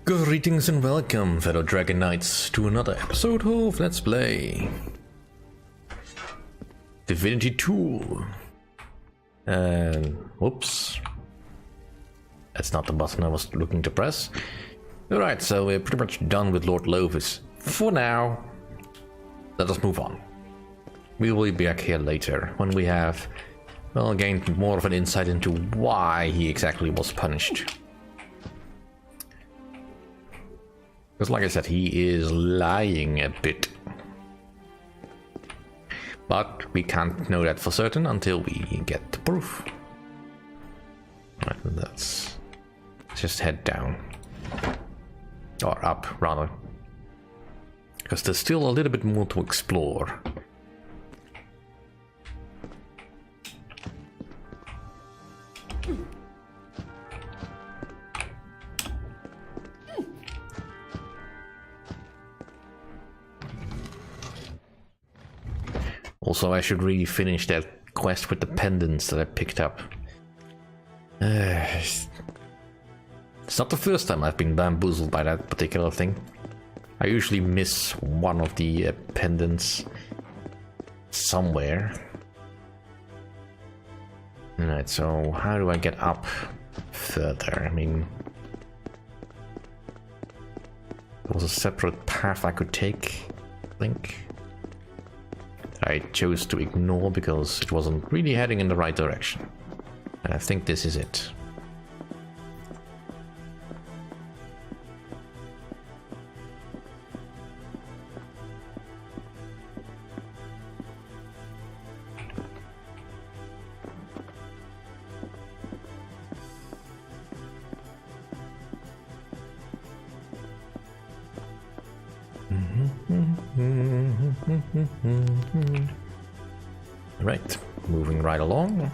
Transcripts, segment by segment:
Greetings and welcome, fellow Dragon Knights, to another episode of Let's Play Divinity 2. And whoops, that's not the button I was looking to press. Alright, so we're pretty much done with Lord Lovis for now. Let us move on. We will be back here later when we have, well, gained more of an insight into why he exactly was punished. Because like I said, he is lying a bit. But we can't know that for certain until we get the proof. Right, let's just head down. Or up, rather. Because there's still a little bit more to explore. Also, I should really finish that quest with the pendants that I picked up. It's not the first time I've been bamboozled by that particular thing. I usually miss one of the pendants somewhere. Alright, so how do I get up further? I mean, there was a separate path I could take, I think. I chose to ignore because it wasn't really heading in the right direction. And I think this is it. Right, moving right along.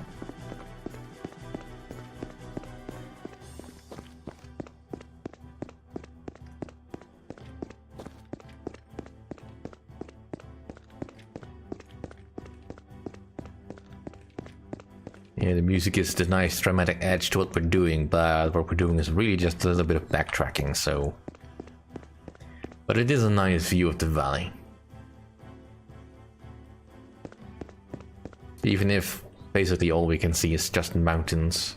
Yeah, the music is the nice dramatic edge to what we're doing, but what we're doing is really just a little bit of backtracking, so... But it is a nice view of the valley. Even if basically all we can see is just mountains.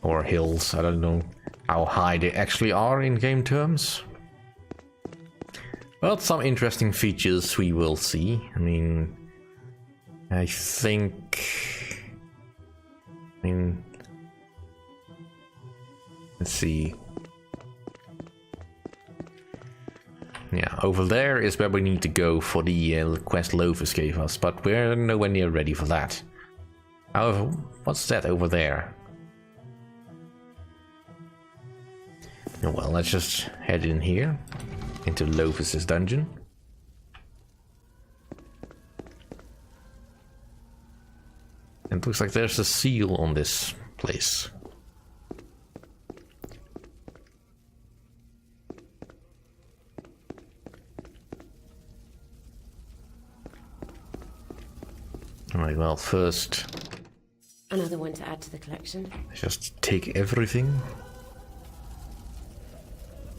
Or hills, I don't know how high they actually are in game terms. But some interesting features we will see. I mean, let's see. Yeah, over there is where we need to go for the quest Lovis gave us, but we're nowhere near ready for that. However, what's that over there? Oh, well, let's just head in here, into Lovis's dungeon. And it looks like there's a seal on this place. Alright, well, first... Another one to add to the collection. Just take everything.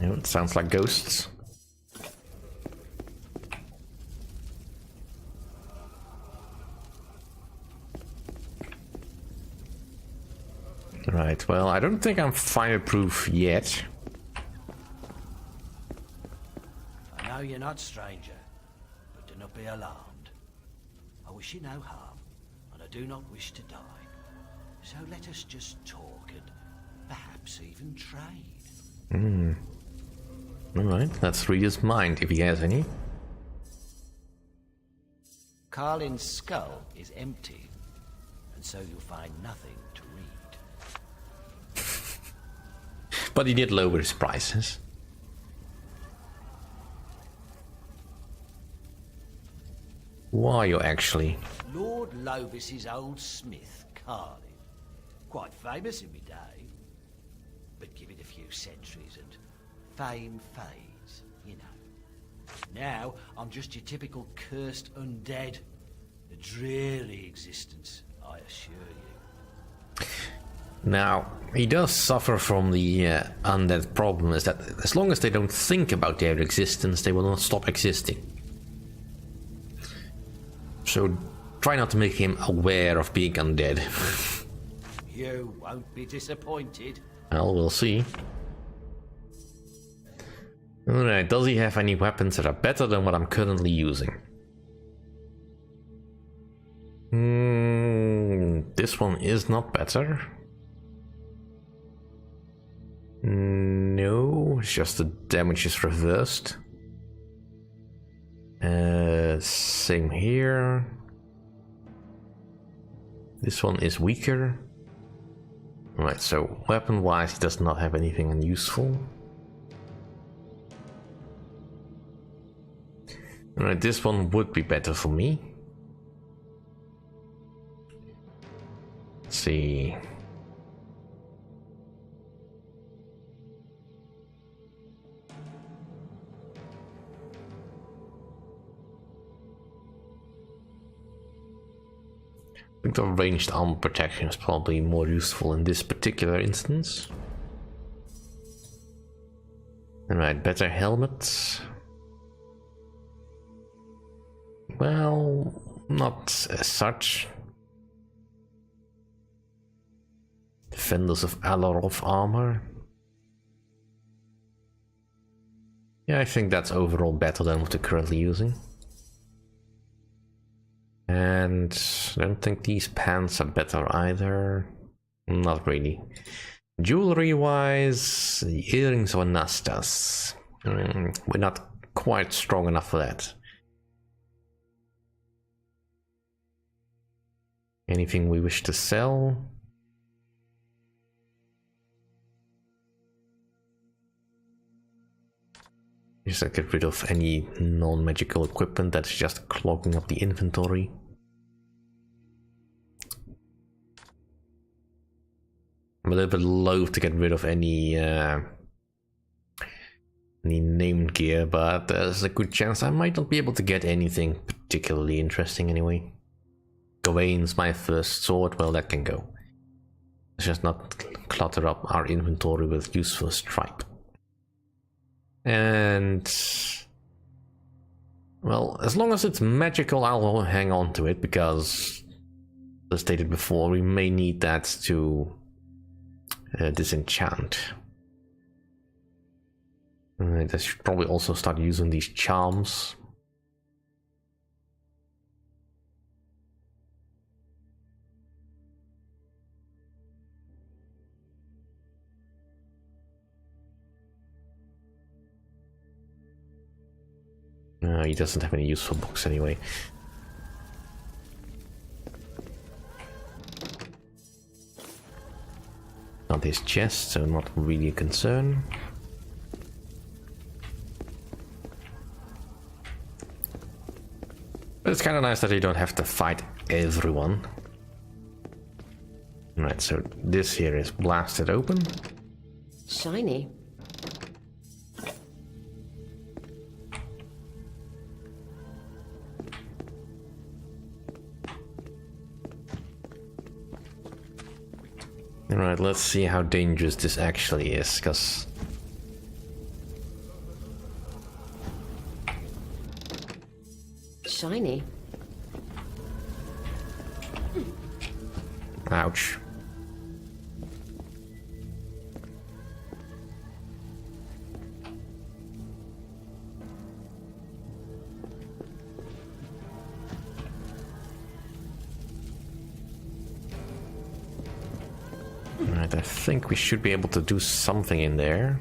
You know, it sounds like ghosts. Right, well, I don't think I'm fireproof yet. I know you're not stranger, but do not be alarmed. I wish you no harm, and I do not wish to die. So let us just talk and perhaps even trade. Alright, let's read his mind if he has any. Carlin's skull is empty, and so you'll find nothing to read. But he did lower his prices. Who are you actually? Lord Lovis's old smith, Carlin. Quite famous in my day. But give it a few centuries and fame fades, you know. Now, I'm just your typical cursed undead. A dreary existence, I assure you. Now, he does suffer from the undead problem, is that as long as they don't think about their existence, they will not stop existing. So try not to make him aware of being undead. You won't be disappointed. Well, we'll see. Alright, does he have any weapons that are better than what I'm currently using? This one is not better. No, it's just the damage is reversed. Same here. This one is weaker. Right, so weapon-wise, he does not have anything useful. Alright, this one would be better for me. Let's see. I think the ranged armor protection is probably more useful in this particular instance. Alright, better helmets. Well, not as such. Defenders of Alarov armor. Yeah, I think that's overall better than what they're currently using. And I don't think these pants are better either. Not really. Jewelry wise, the earrings or Nastas. We're not quite strong enough for that. Anything we wish to sell? Just like get rid of any non-magical equipment that's just clogging up the inventory. I'm a little bit loath to get rid of any named gear, but there's a good chance I might not be able to get anything particularly interesting anyway. Gawain's my first sword, well, that can go. Let's just not clutter up our inventory with useless stripe. And well, as long as it's magical, I'll hang on to it, because as stated before, we may need that to disenchant. I should probably also start using these charms. No, he doesn't have any useful books anyway. Not his chest, so not really a concern. But it's kind of nice that you don't have to fight everyone. Right, so this here is blasted open. Shiny. Alright, let's see how dangerous this actually is, because... Shiny. Ouch. Alright, I think we should be able to do something in there.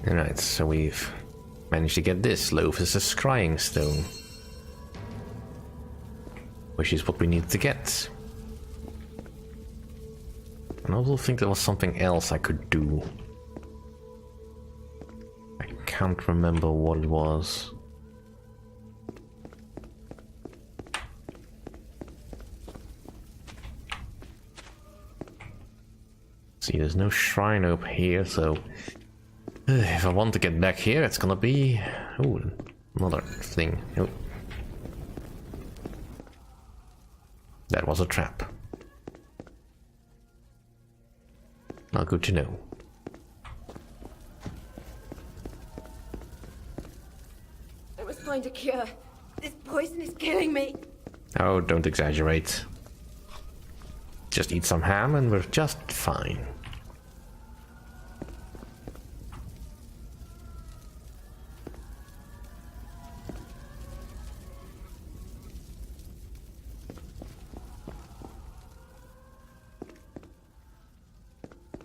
Alright, so we've managed to get this. Loaf is a scrying stone, which is what we need to get. And I also think there was something else I could do. I can't remember what it was. See, see, there's no shrine up here, so if I want to get back here, it's gonna be... Oh, another thing. Oh. That was a trap. Not good to know. I must find a cure. This poison is killing me. Oh, don't exaggerate. Just eat some ham and we're just fine.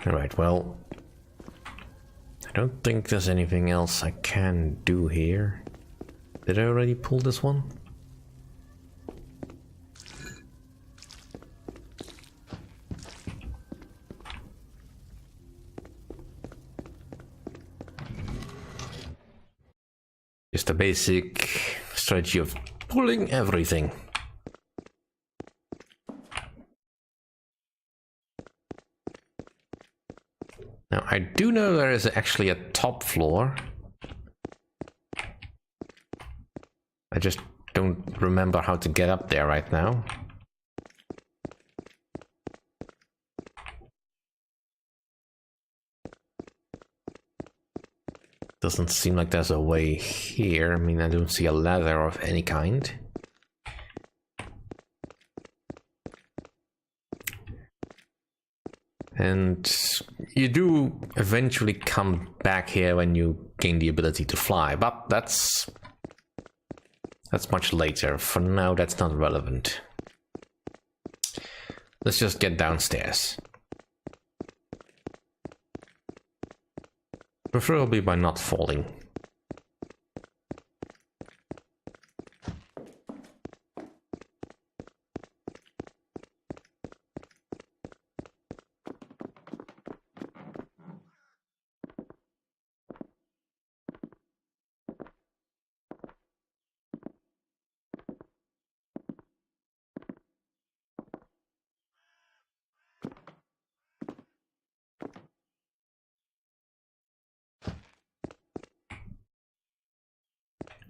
Alright, well, I don't think there's anything else I can do here. Did I already pull this one? Just a basic strategy of pulling everything. Now, I do know there is actually a top floor. I just don't remember how to get up there right now. Doesn't seem like there's a way here. I mean, I don't see a ladder of any kind. And you do eventually come back here when you gain the ability to fly, but that's much later. For now, that's not relevant. Let's just get downstairs. Preferably by not falling.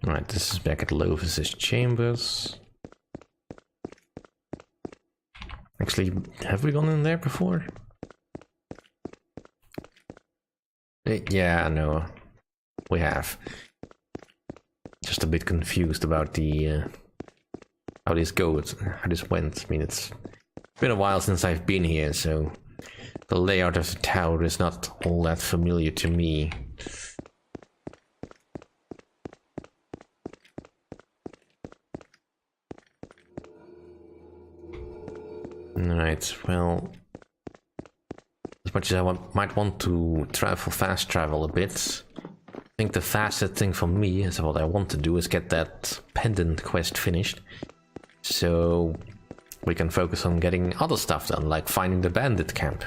Right, this is back at Lovis's chambers. Actually, have we gone in there before? Yeah, no, we have. Just a bit confused about the how this goes, how this went. I mean, it's been a while since I've been here, so the layout of the tower is not all that familiar to me. Right, well, as much as I might want to fast travel a bit, I think the fastest thing for me is what I want to do is get that pendant quest finished, so we can focus on getting other stuff done, like finding the bandit camp.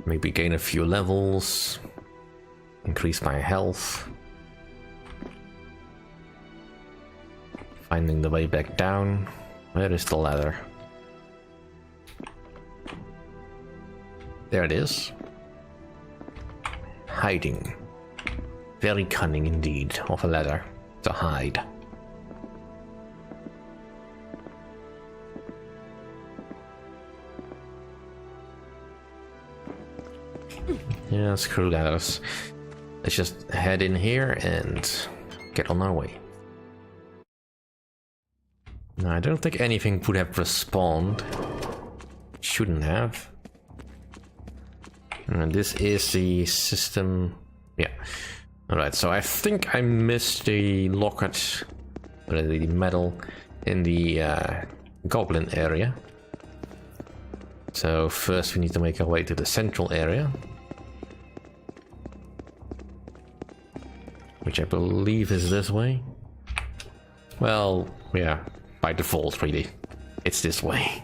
Maybe gain a few levels. Increase my health. Finding the way back down. Where is the ladder? There it is. Hiding. Very cunning indeed of a ladder to hide. Yeah, screw ladders. Let's just head in here and get on our way. No, I don't think anything would have respawned. Shouldn't have. And this is the system. Yeah. Alright, so I think I missed the locket, or the medal, in the goblin area. So first we need to make our way to the central area, which I believe is this way. Well, yeah, by default, really. It's this way.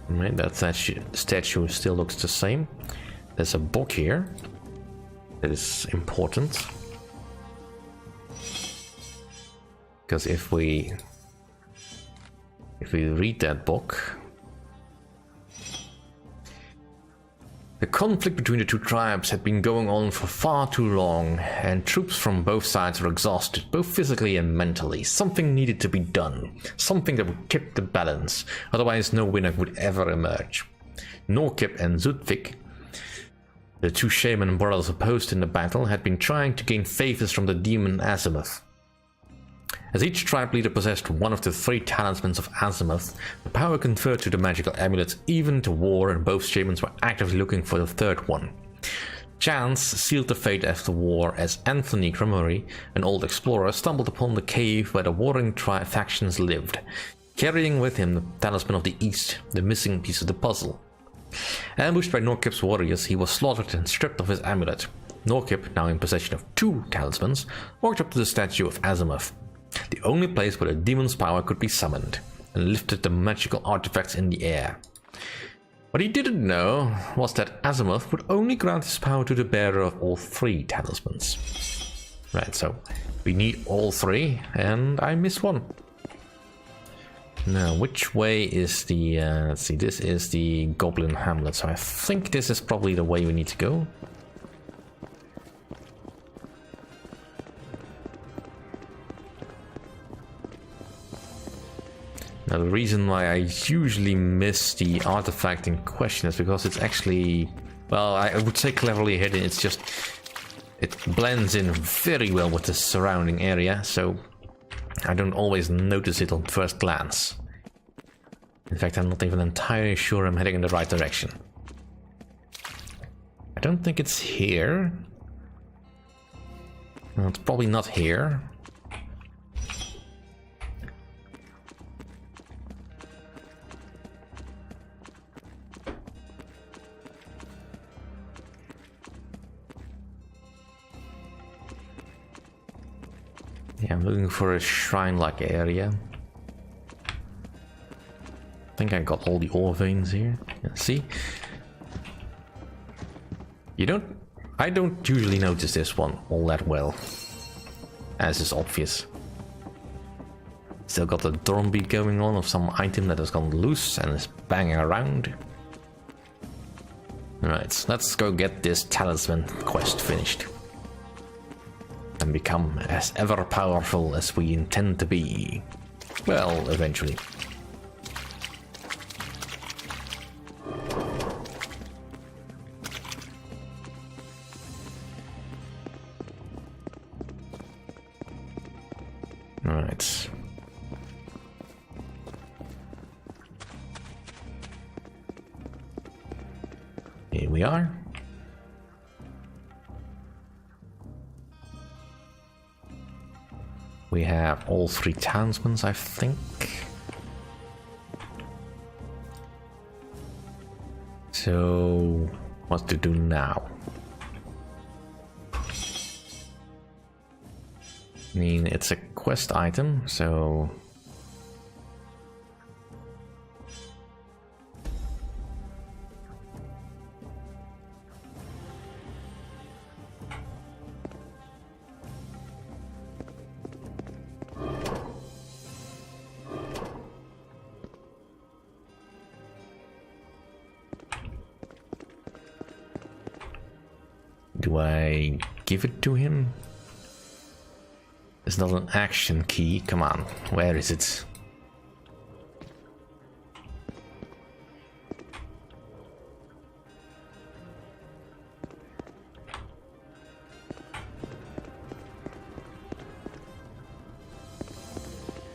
Right, that statue still looks the same. There's a book here. That is important. Because if we read that book, the conflict between the two tribes had been going on for far too long, and troops from both sides were exhausted, both physically and mentally. Something needed to be done, something that would tip the balance, otherwise no winner would ever emerge. Norkip and Zudvik, the two shaman brothers opposed in the battle, had been trying to gain favors from the demon Azimuth. As each tribe leader possessed one of the 3 talismans of Azimuth, the power conferred to the magical amulets even to war, and both shamans were actively looking for the 3rd one. Chance sealed the fate after war as Anthony Gramory, an old explorer, stumbled upon the cave where the warring factions lived, carrying with him the Talisman of the East, the missing piece of the puzzle. Ambushed by Norkip's warriors, he was slaughtered and stripped of his amulet. Norkip, now in possession of 2 talismans, walked up to the statue of Azimuth, the only place where the demon's power could be summoned, and lifted the magical artifacts in the air. What he didn't know was that Azimuth would only grant his power to the bearer of all 3 talismans. Right, so we need all 3, and I missed one. Now, which way is the... let's see, this is the Goblin Hamlet, so I think this is probably the way we need to go. Now, the reason why I usually miss the artifact in question is because it's actually, well, I would say cleverly hidden. It's just, it blends in very well with the surrounding area, so I don't always notice it on first glance. In fact, I'm not even entirely sure I'm heading in the right direction. I don't think it's here. Well, it's probably not here. Yeah, I'm looking for a shrine-like area. I think I got all the ore veins here. Yeah, see? I don't usually notice this one all that well, as is obvious. Still got the drumbeat going on of some item that has gone loose and is banging around. Alright, let's go get this talisman quest finished. And become as ever powerful as we intend to be. Well, eventually. Alright. Here we are. We have all 3 talismans, I think. So, what to do now? I mean, it's a quest item, so... Do I give it to him? It's not an action key. Come on, where is it?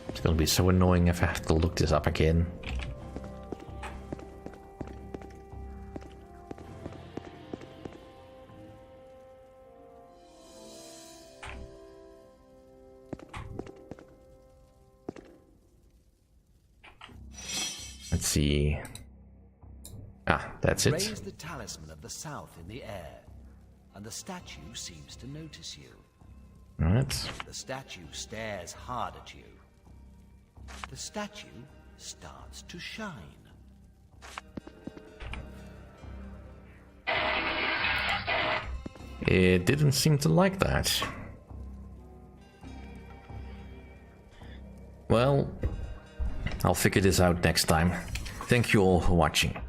It's gonna be so annoying if I have to look this up again. Let's see. Ah, that's it. Raise the talisman of the south in the air, and the statue seems to notice you. Alright. The statue stares hard at you. The statue starts to shine. It didn't seem to like that. Well, I'll figure this out next time. Thank you all for watching.